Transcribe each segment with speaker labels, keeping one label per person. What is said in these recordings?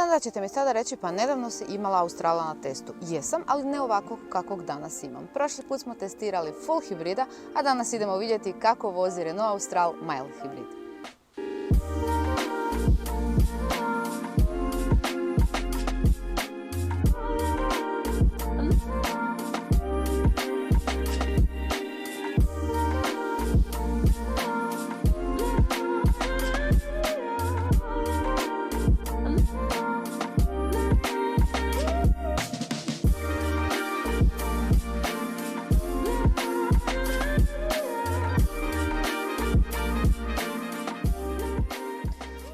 Speaker 1: onda ćete mi sada reći, pa nedavno si imala Australa na testu. Jesam, ali ne ovakvog kakvog danas imam. Prošli put smo testirali full hibrida, a danas idemo vidjeti kako vozi Renault Austral mild hibrid.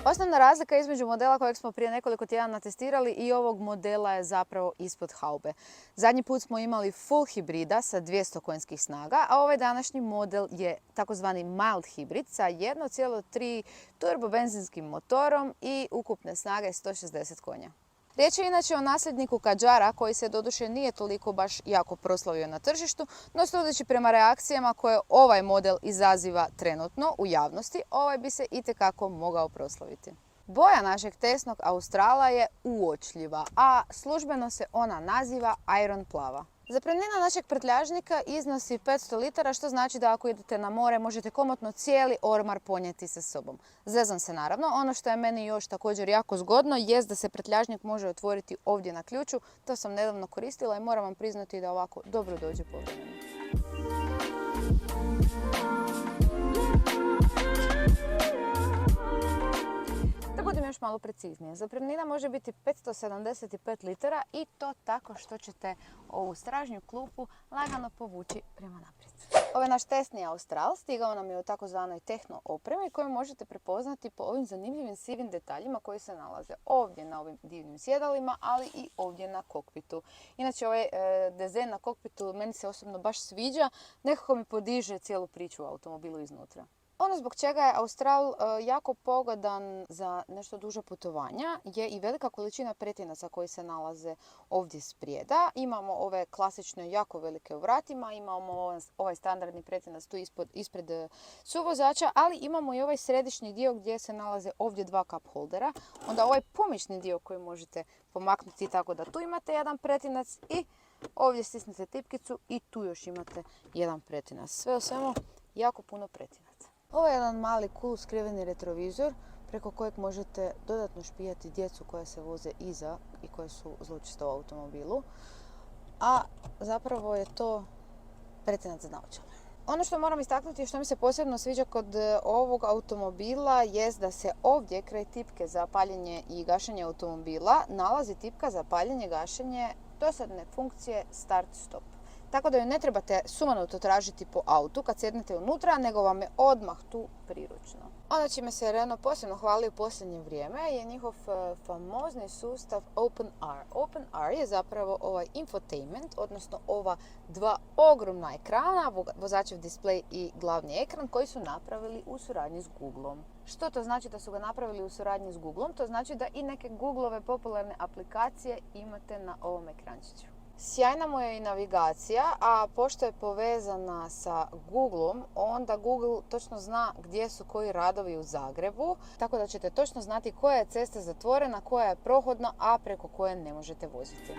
Speaker 1: Osnovna razlika između modela kojeg smo prije nekoliko tjedana testirali i ovog modela je zapravo ispod haube. Zadnji put smo imali full hibrida sa 200 konjskih snaga, a ovaj današnji model je takozvani mild hibrid sa 1,3 turbobenzinskim motorom i ukupne snage 160 konja. Riječ je inače o nasljedniku Kadjara koji se doduše nije toliko baš jako proslavio na tržištu, no sudeći prema reakcijama koje ovaj model izaziva trenutno u javnosti, ovaj bi se itekako mogao proslaviti. Boja našeg testnog Australa je uočljiva, a službeno se ona naziva Iron plava. Zapremnina našeg prtljažnika iznosi 500 litara, što znači da ako idete na more možete komotno cijeli ormar ponijeti sa sobom. Zezam se naravno. Ono što je meni još također jako zgodno jest da se prtljažnik može otvoriti ovdje na ključu. To sam nedavno koristila i moram vam priznati da ovako dobro dođe povremeno. Da budem još malo preciznije, zapremnina može biti 575 litara i to tako što ćete ovu stražnju klupu lagano povući prema naprijed. Ovaj naš testni Austral stigao nam je u takozvanoj tehno opremi koju možete prepoznati po ovim zanimljivim sivim detaljima koji se nalaze ovdje na ovim divnim sjedalima, ali i ovdje na kokpitu. Inače ovaj dizajn na kokpitu meni se osobno baš sviđa, nekako mi podiže cijelu priču u automobilu iznutra. Ono zbog čega je Austral jako pogodan za nešto duže putovanja je i velika količina pretinaca koji se nalaze ovdje sprijeda. Imamo ove klasične jako velike u vratima, imamo ovaj standardni pretinac tu ispred suvozača, ali imamo i ovaj središnji dio gdje se nalaze ovdje dva cup holdera. Onda ovaj pomični dio koji možete pomaknuti tako da tu imate jedan pretinac i ovdje stisnete tipkicu i tu još imate jedan pretinac. Sve u svemu jako puno pretinaca. Ovo je jedan mali cool skriveni retrovizor preko kojeg možete dodatno špijati djecu koja se voze iza i koje su zločesta u automobilu. A zapravo je to pretinac za naočale. Ono što moram istaknuti i što mi se posebno sviđa kod ovog automobila jest da se ovdje kraj tipke za paljenje i gašenje automobila nalazi tipka za paljenje i gašenje dosadne funkcije start-stop. Tako da ju ne trebate sumanuto tražiti po autu kad sjednete unutra, nego vam je odmah tu priručno. Ono čime se Renault posebno hvali u posljednje vrijeme je njihov famozni sustav OpenR. OpenR je zapravo ovaj infotainment, odnosno ova dva ogromna ekrana, vozačev displej i glavni ekran koji su napravili u suradnji s Googleom. Što to znači da su ga napravili u suradnji s Googleom? To znači da i neke Googleove popularne aplikacije imate na ovom ekrančiću. Sjajna mu je i navigacija, a pošto je povezana sa Googleom, onda Google točno zna gdje su koji radovi u Zagrebu, tako da ćete točno znati koja je cesta zatvorena, koja je prohodna, a preko koje ne možete voziti.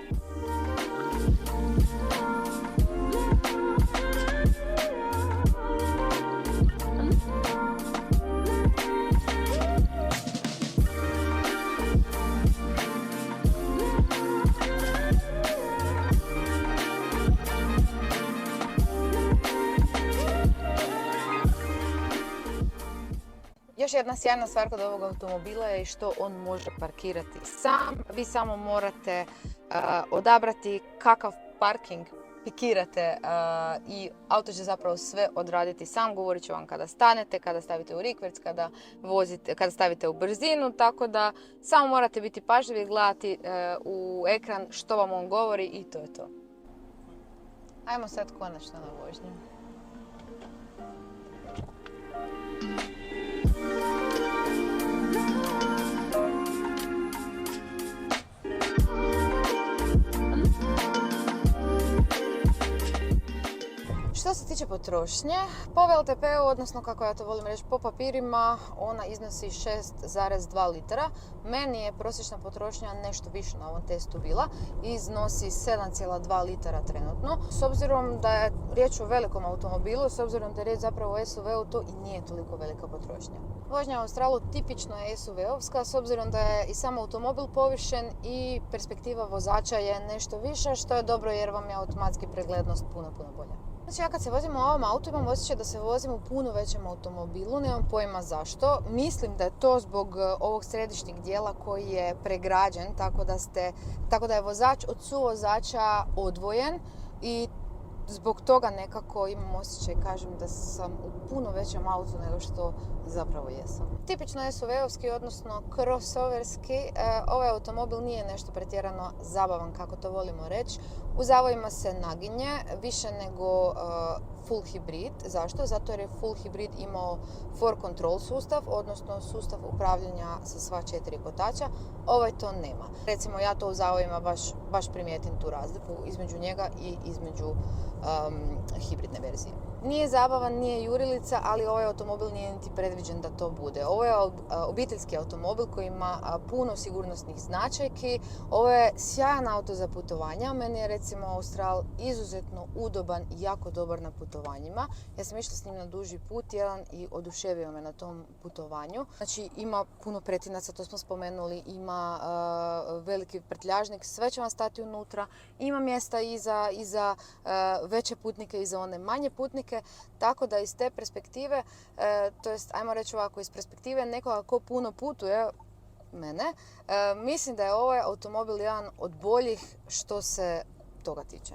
Speaker 1: Još jedna sjajna stvar kod ovog automobila je što on može parkirati sam. Vi samo morate odabrati kakav parking pikirate i auto će zapravo sve odraditi sam. Govorit će vam kada stanete, kada stavite u rikverc, kada stavite u brzinu, tako da samo morate biti pažljivi i gledati u ekran što vam on govori i to je to. Ajmo sad konačno na vožnju. Što se tiče potrošnje, po VLTP-u, odnosno kako ja to volim reći, po papirima, ona iznosi 6,2 litara. Meni je prosječna potrošnja nešto više na ovom testu bila i iznosi 7,2 litara trenutno. S obzirom da je riječ o velikom automobilu, s obzirom da je riječ zapravo o SUV-u, to i nije toliko velika potrošnja. Vožnja u Australu tipično je SUV-ovska, s obzirom da je i sam automobil povišen i perspektiva vozača je nešto više, što je dobro jer vam je automatski preglednost puno bolja. Znači ja kad se vozim u ovom autu imam osjećaj da se vozim u puno većem automobilu, nemam pojma zašto. Mislim da je to zbog ovog središnjeg dijela koji je pregrađen, tako da je vozač od suvozača odvojen i zbog toga nekako imam osjećaj, kažem, da sam u puno većem autu nego što zapravo jesam. Tipično SUV-ovski, odnosno crossoverski, ovaj automobil nije nešto pretjerano zabavan, kako to volimo reći. U zavojima se naginje više nego full hibrid. Zašto? Zato jer je full hibrid imao 4Control sustav, odnosno sustav upravljanja sa sva 4 kotača. Ovaj to nema. Recimo ja to u zavojima baš primijetim tu razliku između njega i između hibridne verzije. Nije zabavan, nije jurilica, ali ovaj automobil nije niti predviđen da to bude. Ovo je obiteljski automobil koji ima puno sigurnosnih značajki. Ovo je sjajan auto za putovanja. Meni je recimo Austral izuzetno udoban i jako dobar na putovanjima. Ja sam išla s njim na duži put jedan i oduševio me na tom putovanju. Znači ima puno pretinaca, to smo spomenuli, ima veliki prtljažnik, sve će vam stati unutra, ima mjesta i za veće putnike i za one manje putnike, tako da iz te perspektive, to jest ajmo reći ovako, iz perspektive nekoga ko puno putuje, mene, mislim da je ovaj automobil jedan od boljih što se toga tiče.